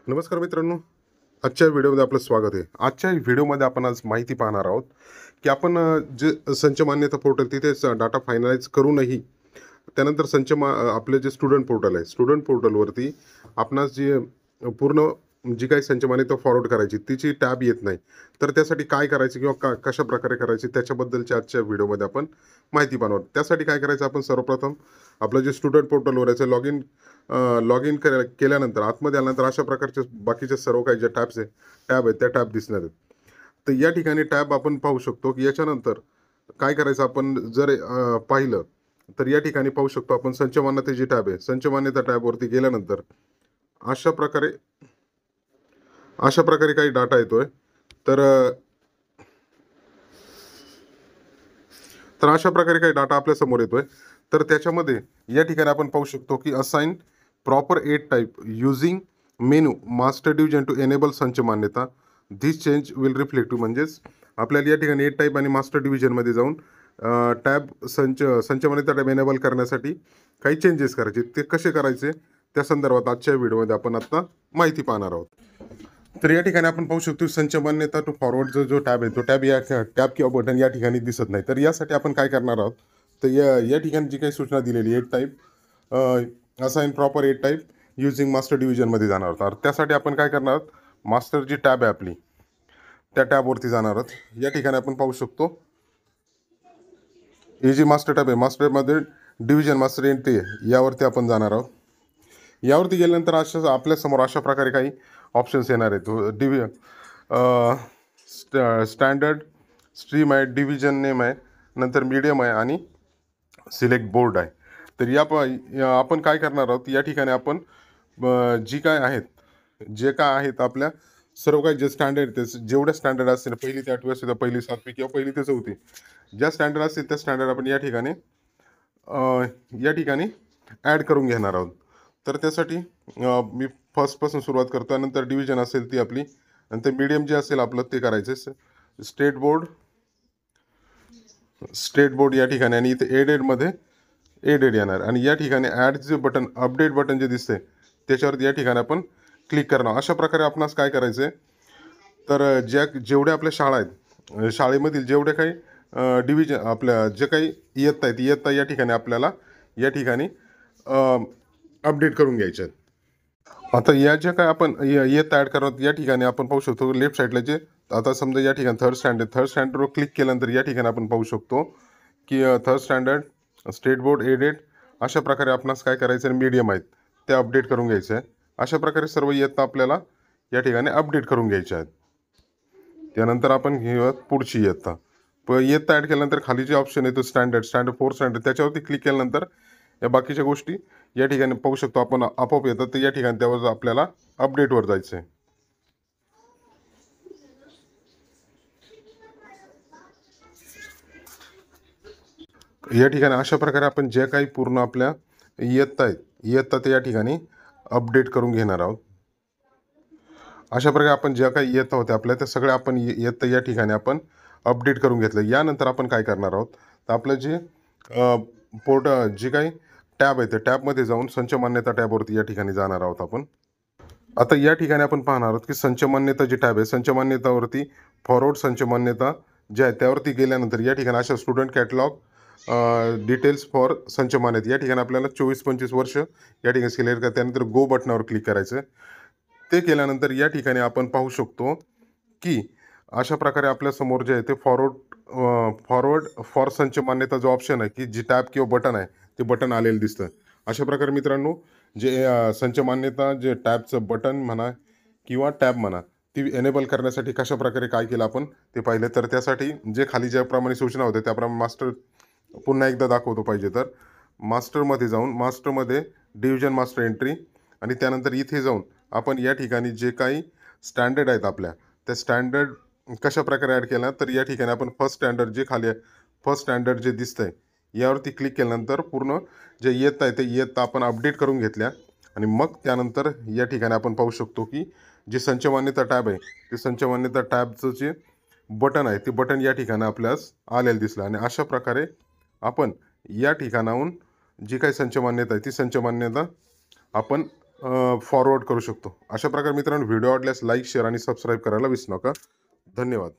नमस्कार मित्रांनो, आजच्या व्हिडिओमध्ये आपलं स्वागत आहे. आजच्या व्हिडिओमध्ये आपण आज माहिती पाहणार आहोत, की आपण जे संच मान्यता पोर्टल तिथेच डाटा फायनलाइज करूनही त्यानंतर आपले जे स्टुडंट पोर्टल आहे, स्टुडंट पोर्टलवरती आपणास जी पूर्ण जी काही संच मान्यता फॉरवर्ड करायची तिची टॅब येत नाही. तर त्यासाठी काय करायचं किंवा कशाप्रकारे करायची त्याच्याबद्दलच्या आजच्या व्हिडिओमध्ये आपण माहिती पाहणार. त्यासाठी काय करायचं, आपण सर्वप्रथम आपलं जे स्टुडंट पोर्टलवर याचं लॉग इन केल्यानंतर आतमध्ये आल्यानंतर अशा प्रकारचे बाकीचे सर्व काही जे टॅब आहेत त्या टॅब दिसणार आहेत. तर या ठिकाणी टॅब आपण पाहू शकतो, की याच्यानंतर काय करायचं, आपण जर पाहिलं तर या ठिकाणी पाहू शकतो आपण संच मान्यता जी टॅब आहे, संच मान्यता टॅबवरती गेल्यानंतर अशा प्रकारे अशा प्रकारे काही डाटा येतोय. तर तर अशा प्रकारे काही डाटा आपल्या समोर येतोय. तर त्याच्यामध्ये या ठिकाणी आपण पाहू शकतो, की assign proper eight type using menu master division to enable संच मान्यता. धिस चेंज विल रिफ्लेक्टिव्ह, म्हणजेच आपल्याला या ठिकाणी एट टाईप आणि मास्टर डिव्हिजनमध्ये जाऊन टॅब संच मान्यता टॅब एनेबल करण्यासाठी काही चेंजेस करायचे. ते कसे करायचे त्या संदर्भात आजच्या व्हिडिओमध्ये आपण आता माहिती पाहणार आहोत. तर या ठिकाणी आपण पाहू शकतो संच मान्यता टू फॉरवर्डचा जो टॅब आहे तो टॅब किंवा बटन या ठिकाणी दिसत नाही. तर यासाठी आपण काय करणार आहोत, तर या ठिकाणी जी काही सूचना दिलेली एट type assign proper eight type using master डिव्हिजनमध्ये जाणार आहोत. तर त्यासाठी आपण काय करणार आहोत, मास्टर जी टॅब आहे आपली त्या टॅबवरती जाणार आहोत. या ठिकाणी आपण पाहू शकतो ही जी मास्टर टॅब आहे, मास्टरमध्ये डिव्हिजन मास्टर एंट्री आहे, यावरती आपण जाणार आहोत. यावरती गेल्यानंतर आपल्यासमोर अशा प्रकारे काही ऑप्शन्स येणार आहेत. स्टँडर्ड स्ट्रीम आहे, डिव्हिजन नेम आहे, नंतर मीडियम आहे आणि सिलेक्ट बोर्ड आहे. तर आपण काय करणार आहोत, या ठिकाणी आपण जे काय आहेत आपल्या सर्व काही जे स्टँडर्ड ते जेवढ्या स्टँडर्ड असतील, पहिली ते 8वी असेल तर पहिली 7वी किंवा पहिली ते 4थी, ज्या स्टँडर्ड असतील त्या स्टँडर्ड आपण या ठिकाणी ॲड करून घेणार आहोत. तर त्यासाठी मी फर्स्टपासून सुरुवात करतो. नंतर डिव्हिजन असेल ती आपली, नंतर मीडियम जे असेल आपलं ते करायचं. स्टेट बोर्ड या ठिकाणी आणि इथे एडेड येणार आणि या ठिकाणी ॲड जे बटन, अपडेट बटन जे दिसते त्याच्यावरती या ठिकाणी आपण क्लिक करणार. अशा प्रकारे आपणास काय करायचं आहे, तर जेवढ्या आपल्या शाळा आहेत, शाळेमधील जेवढे काही डिव्हिजन आपल्या जे काही इयत्ता या ठिकाणी आपल्याला या ठिकाणी अपडेट करून घ्यायचे आहेत. आता या ज्या काय आपण इयत्ता ॲड करत या ठिकाणी आपण पाहू शकतो लेफ्ट साईडला जे, आता समजा या ठिकाणी थर्ड स्टँडर्डवर क्लिक केल्यानंतर या ठिकाणी आपण पाहू शकतो की third standard, state board, aided अशा प्रकारे आपणास काय करायचं आहे, मीडियम आहेत ते अपडेट करून घ्यायचं आहे. अशा प्रकारे सर्व इयत्ता आपल्याला या ठिकाणी अपडेट करून घ्यायच्या आहेत. त्यानंतर आपण घेऊयात पुढची इयत्ता. इयत्ता ॲड केल्यानंतर खाली जे ऑप्शन आहे तो स्टँडर्ड 4 स्टँडर्ड त्याच्यावरती क्लिक केल्यानंतर या बाकीच्या गोष्टी या ठिकाणी पाहू शकतो आपण आपोआप येतात. तर या ठिकाणी त्यावर आपल्याला अपडेटवर जायचं आहे. या ठिकाणी अशा प्रकारे आपण जे काही पूर्ण आपल्या इयत्ता ते या ठिकाणी अपडेट करून घेणार आहोत. अशा प्रकारे आपण ज्या काही इयत्ता होत्या आपल्या त्या सगळ्या आपण इयत्ता या ठिकाणी आपण अपडेट करून घेतलं. यानंतर आपण काय करणार आहोत, तर आपलं जे जे काही टॅब आहे त्या टॅबमध्ये जाऊन संच मान्यता टॅबवरती या ठिकाणी जाणार आहोत आपण. आता या ठिकाणी आपण पाहणार आहोत की संच मान्यता जी टॅब आहे, संच मान्यतावरती फॉरवर्ड संच मान्यता जे आहे त्यावरती गेल्यानंतर या ठिकाणी अशा स्टुडंट कॅटलॉग डिटेल्स फॉर संच मान्यता या ठिकाणी आपल्याला 24-25 वर्ष या ठिकाणी सिलेक्ट करा. त्यानंतर गो बटनावर क्लिक करायचं. ते केल्यानंतर या ठिकाणी आपण पाहू शकतो की अशा प्रकारे आपल्यासमोर जे आहे ते फॉरवर्ड फॉर संच मान्यता जो ऑप्शन आहे, की जी टॅब किंवा बटन आहे ते बटन आलेलं दिसतं. अशा प्रकारे मित्रांनो जे संच मान्यता जे टॅबचं बटन म्हणा किंवा टॅब म्हणा ती एनेबल करण्यासाठी कशा प्रकारे काय केलं आपण ते पाहिलं. तर त्यासाठी जे खाली ज्याप्रमाणे सूचना होत्या त्याप्रमाणे मास्टर पुन्हा एकदा दाखवतो पाहिजे तर मास्टरमध्ये डिव्हिजन मास्टर एंट्री आणि त्यानंतर इथे जाऊन आपण या ठिकाणी जे काही स्टँडर्ड आहेत आपल्या त्या स्टँडर्ड कशा प्रकारे ॲड केला. तर या ठिकाणी आपण फर्स्ट स्टँडर्ड जे दिसतंय यावरती क्लिक केल्यानंतर पूर्ण जे इयत्ता आहे ते इयत्ता आपण अपडेट करून घेतल्या आणि मग त्यानंतर या ठिकाणी आपण पाहू शकतो की जे संच मान्यता टॅब आहे ते संच मान्यता टॅबचं जे बटन आहे ते बटन या ठिकाणी आपल्यास आलेलं दिसलं आणि अशा प्रकारे आपण या ठिकाणाहून जी काही संच मान्यता आहे ती संच मान्यता आपण फॉरवर्ड करू शकतो. अशा प्रकारे मित्रांनो व्हिडिओ आवडल्यास लाईक, शेअर आणि सबस्क्राईब करायला विसरू नका. धन्यवाद.